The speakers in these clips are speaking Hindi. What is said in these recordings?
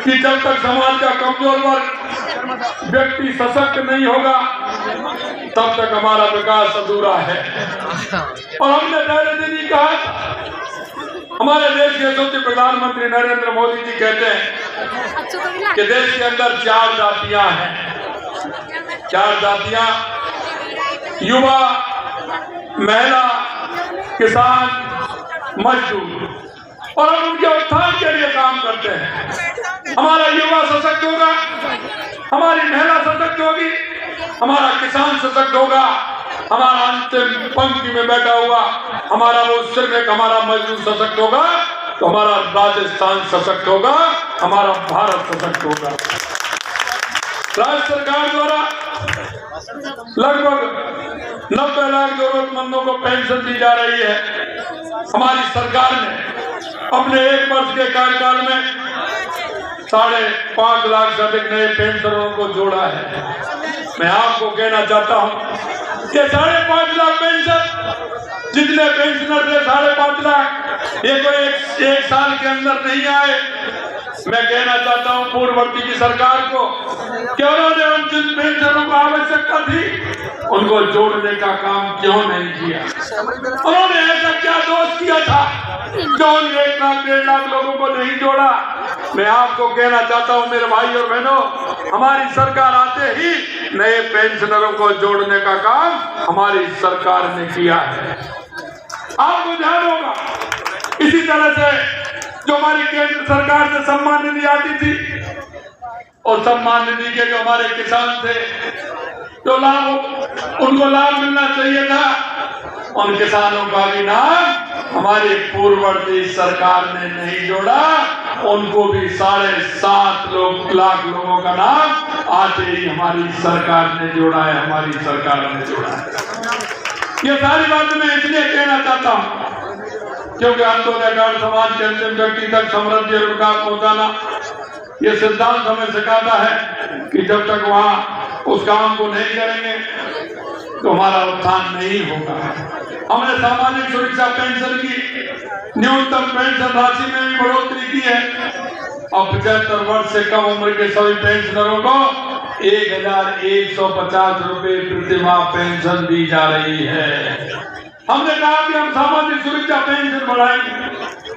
कि जब तक समाज का कमजोर वर्ग व्यक्ति सशक्त नहीं होगा तब तक हमारा विकास अधूरा है। और हमने पहले दिन ही कहा, हमारे देश के यशस्वी प्रधानमंत्री नरेंद्र मोदी जी कहते हैं कि देश के अंदर 4 जातियां हैं। 4 जातियां, युवा, महिला, किसान, मजदूर, और हम उनके उत्थान के लिए काम करते हैं। हमारा युवा सशक्त होगा, हमारी महिला सशक्त होगी, हमारा किसान सशक्त होगा, हमारा अंतिम पंक्ति में बैठा हुआ हमारा वो श्रमिक, हमारा मजदूर सशक्त होगा तो हमारा राजस्थान सशक्त होगा, हमारा भारत सशक्त होगा। राज्य सरकार द्वारा लगभग 90 लाख जरूरतमंदों को पेंशन दी जा रही है। हमारी सरकार ने अपने 1 वर्ष के कार्यकाल में 5.5 लाख से अधिक नए पेंशनरों को जोड़ा है। मैं आपको कहना चाहता हूं कि 5.5 लाख पेंशन, जितने पेंशनर थे 5.5 लाख, ये कोई एक साल के अंदर नहीं आए। मैं कहना चाहता हूं पूर्ववर्ती की सरकार को कि उन्होंने उन जिन पेंशनरों को आवश्यकता थी उनको जोड़ने का काम क्यों नहीं किया। उन्होंने ऐसा क्या दोष किया था जो उन 1 लाख 1.5 लाख लोगों को नहीं जोड़ा। मैं आपको कहना चाहता हूं मेरे भाई और बहनों, हमारी सरकार आते ही नए पेंशनरों को जोड़ने का काम हमारी सरकार ने किया है। आपको ध्यान होगा, इसी तरह से जो हमारी केंद्र सरकार से सम्मान निधि आती थी और सम्मान निधि के जो हमारे किसान थे जो उनको लाभ मिलना चाहिए था, उन किसानों का भी नाम हमारी पूर्ववर्ती सरकार ने नहीं जोड़ा। उनको भी 7.5 लाख लोगों का नाम आते ही हमारी सरकार ने जोड़ा है, हमारी सरकार ने जोड़ा है। ये सारी बात मैं इसलिए कहना चाहता हूँ क्योंकि अंत्योदय कार्ड समाज के अंतिम व्यक्ति तक समृद्धि और विकास पहुंचाना, ये सिद्धांत हमें सिखाता है कि जब तक वहाँ उस काम को नहीं करेंगे तो हमारा उत्थान नहीं होगा। हमने सामाजिक सुरक्षा पेंशन की न्यूनतम पेंशन राशि में भी बढ़ोतरी की है। अब 75 वर्ष से कम उम्र के सभी पेंशनरों को 1150 रुपए प्रति माह पेंशन दी जा रही है। हमने कहा कि हम सामाजिक सुरक्षा पेंशन बढ़ाएंगे।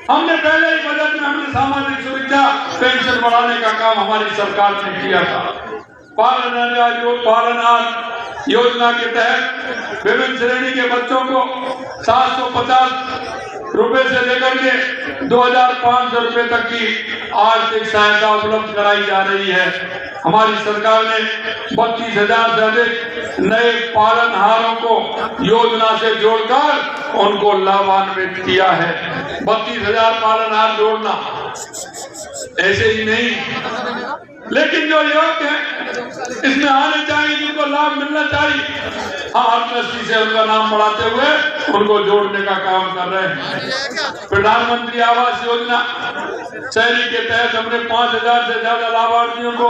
हमने पहले ही बजट में हमने सामाजिक सुरक्षा पेंशन बढ़ाने का काम हमारी सरकार ने किया था। पालनहार योजना के तहत विभिन्न श्रेणी के बच्चों को 750 रुपए से लेकर के 2500 रुपए तक की आर्थिक सहायता उपलब्ध कराई जा रही है। हमारी सरकार ने 32,000 से अधिक नए पालनहारों को योजना से जोड़कर उनको लाभान्वित किया है। 32,000 पालनहार जोड़ना ऐसे ही नहीं, लेकिन जो योग्य है इसमें आने चाहिए, जिनको लाभ मिलना चाहिए, हम दृष्टि से उनका नाम बढ़ाते हुए उनको जोड़ने का काम कर रहे हैं। प्रधानमंत्री आवास योजना शहरी के तहत हमने 5,000 से ज्यादा लाभार्थियों को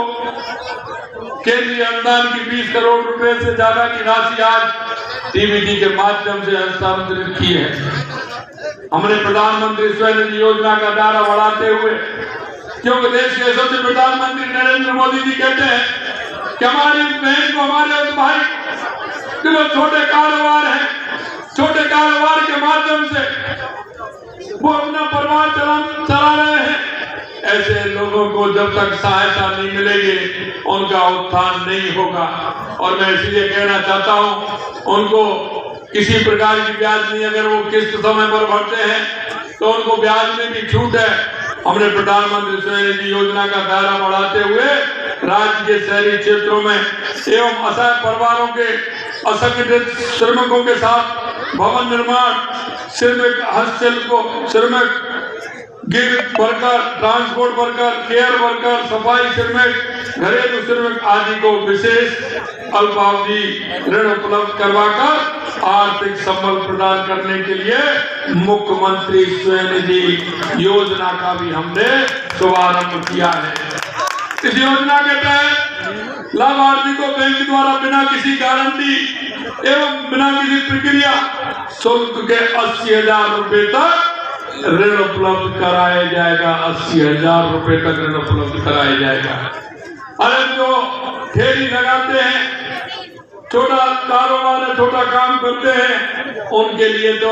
केंद्रीय अनुदान की 20 करोड़ रुपए से ज्यादा की राशि आज डीबीटी के माध्यम से हस्तांतरित की है। हमने प्रधानमंत्री स्वनिधि योजना का दायरा बढ़ाते हुए, क्योंकि देश के यशस्वी प्रधानमंत्री नरेंद्र मोदी जी कहते हैं कि हमारी बहन को, हमारे भाई जो छोटे कारोबार हैं, छोटे कारोबार के माध्यम से वो अपना परिवार चला रहे हैं, ऐसे लोगों को जब तक सहायता नहीं मिलेगी उनका उत्थान नहीं होगा। और मैं इसलिए कहना चाहता हूं उनको किसी प्रकार की ब्याज नहीं, अगर वो किस्त समय पर भरते हैं तो उनको ब्याज में भी छूट है। हमने प्रधानमंत्री स्वनिधि योजना का दायरा बढ़ाते हुए राज्य के शहरी क्षेत्रों में एवं असहाय परिवारों के असंगठित श्रमिकों के साथ भवन निर्माण, श्रमिक हस्तशिल्प, श्रमिक gig worker, transport worker, care worker, सफाई श्रमिक, घरेलू श्रमिक आदि को विशेष अल्पावधि ऋण उपलब्ध करवाकर आर्थिक संबल प्रदान करने के लिए मुख्यमंत्री स्वनिधि योजना का भी हमने शुभारंभ किया है। इस योजना के तहत लाभार्थी को बैंक द्वारा बिना किसी गारंटी एवं बिना किसी प्रक्रिया शुल्क के 80,000 रुपए तक ऋण उपलब्ध कराया जाएगा। 80,000 रुपए तक ऋण उपलब्ध कराया जाएगा। अरे जो ठेली लगाते हैं, छोटा कारोबार है, छोटा काम करते हैं, उनके लिए तो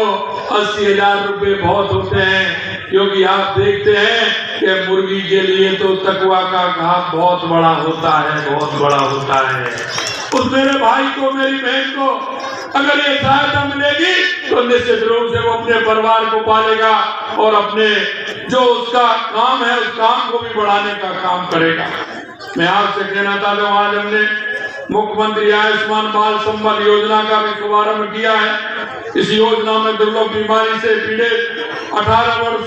80,000 रुपए बहुत होते हैं। क्योंकि आप देखते हैं कि मुर्गी के लिए तो तकवा का घाव बहुत बड़ा होता है, बहुत बड़ा होता है। उस मेरे भाई को, मेरी बहन को अगर ये सहायता मिलेगी तो निश्चित रूप से वो अपने परिवार को पालेगा और अपने जो उसका काम है उस काम को भी बढ़ाने का काम करेगा। मैं आपसे कहना चाहता हूँ, आज हमने मुख्यमंत्री आयुष्मान बाल संपद योजना का भी शुभारंभ किया है। इस योजना में दुर्लभ बीमारी से पीड़ित 18 वर्ष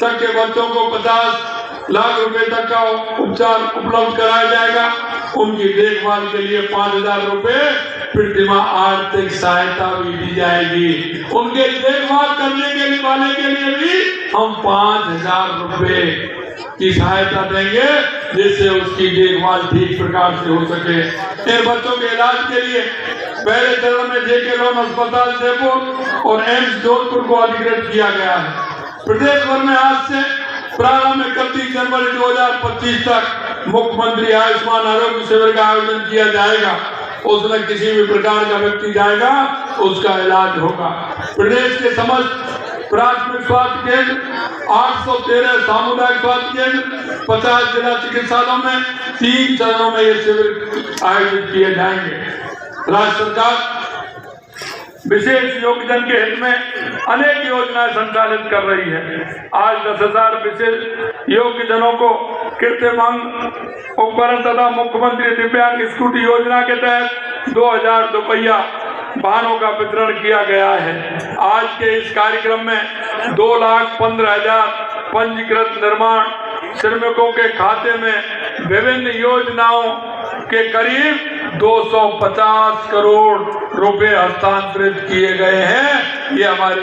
तक के बच्चों को 50 लाख रुपए तक का उपचार उपलब्ध कराया जाएगा। उनकी देखभाल के लिए 5,000 रुपए प्रतिमाह आर्थिक सहायता भी दी जाएगी। उनके देखभाल करने के लिए वाले के लिए भी हम 5,000 रुपए की सहायता देंगे, जिससे उसकी देखभाल ठीक प्रकार से हो सके। इन बच्चों के इलाज के लिए पहले चरण में जेके लोन अस्पताल जयपुर और एम्स जोधपुर को अधिकृत किया गया है। प्रदेश भर में आज से प्रारंभ 31 जनवरी 2025 तक मुख्यमंत्री आयुष्मान आरोग्य शिविर का आयोजन किया जाएगा। उसमें किसी भी प्रकार का व्यक्ति जाएगा, उसका इलाज होगा। प्रदेश के समस्त प्राथमिक स्वास्थ्य केंद्र, 813 सामुदायिक स्वास्थ्य केंद्र, 50 जिला चिकित्सालयों में 3 चरणों में ये शिविर आयोजित किए जाएंगे। राज्य सरकार विशेष योगदान के हित में अनेक योजनाएं संचालित कर रही है। आज 10,000 विशेष योग्यजनों को कीर्तिमान उपकरण तथा मुख्यमंत्री दिव्यांग स्कूटी योजना के तहत 2,000 दोपहिया वाहनों का वितरण किया गया है। आज के इस कार्यक्रम में 2,15,000 पंजीकृत निर्माण श्रमिकों के खाते में विभिन्न योजनाओं के करीब 250 करोड़ रुपए हस्तांतरित किए गए हैं। ये हमारे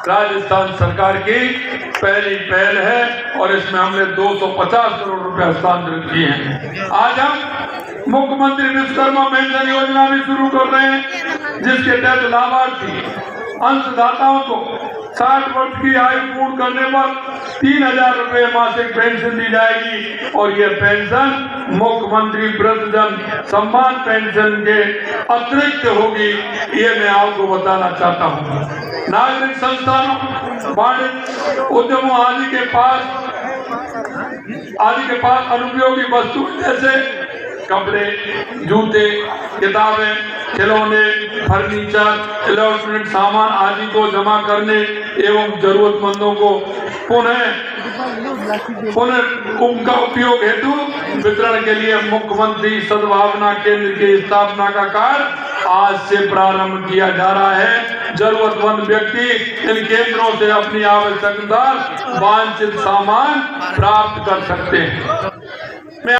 राजस्थान सरकार की पहली पहल है और इसमें हमने 250 करोड़ रुपए हस्तांतरित किए हैं। आज हम मुख्यमंत्री विश्वकर्मा पेंशन योजना भी शुरू कर रहे हैं, जिसके तहत लाभार्थी अंशदाताओं को 60 वर्ष की आयु पूर्ण करने पर 3,000 रुपए मासिक पेंशन दी जाएगी और ये पेंशन मुख्यमंत्री वृद्धजन सम्मान पेंशन के अतिरिक्त होगी। ये मैं आपको बताना चाहता हूँ। नागरिक संस्थानों, वाणिज्य उद्यमों आदि के पास अनुपयोगी वस्तु जैसे कपड़े, जूते, किताबें, खिलौने, फर्नीचर, इलेक्ट्रॉनिक सामान आदि को जमा करने एवं जरूरतमंदों को पुनः उनका उपयोग हेतु वितरण के लिए मुख्यमंत्री सद्भावना केंद्र की स्थापना का कार्य आज से प्रारंभ किया जा रहा है। जरूरतमंद व्यक्ति इन केंद्रों से अपनी आवश्यकता वांछित सामान प्राप्त कर सकते हैं।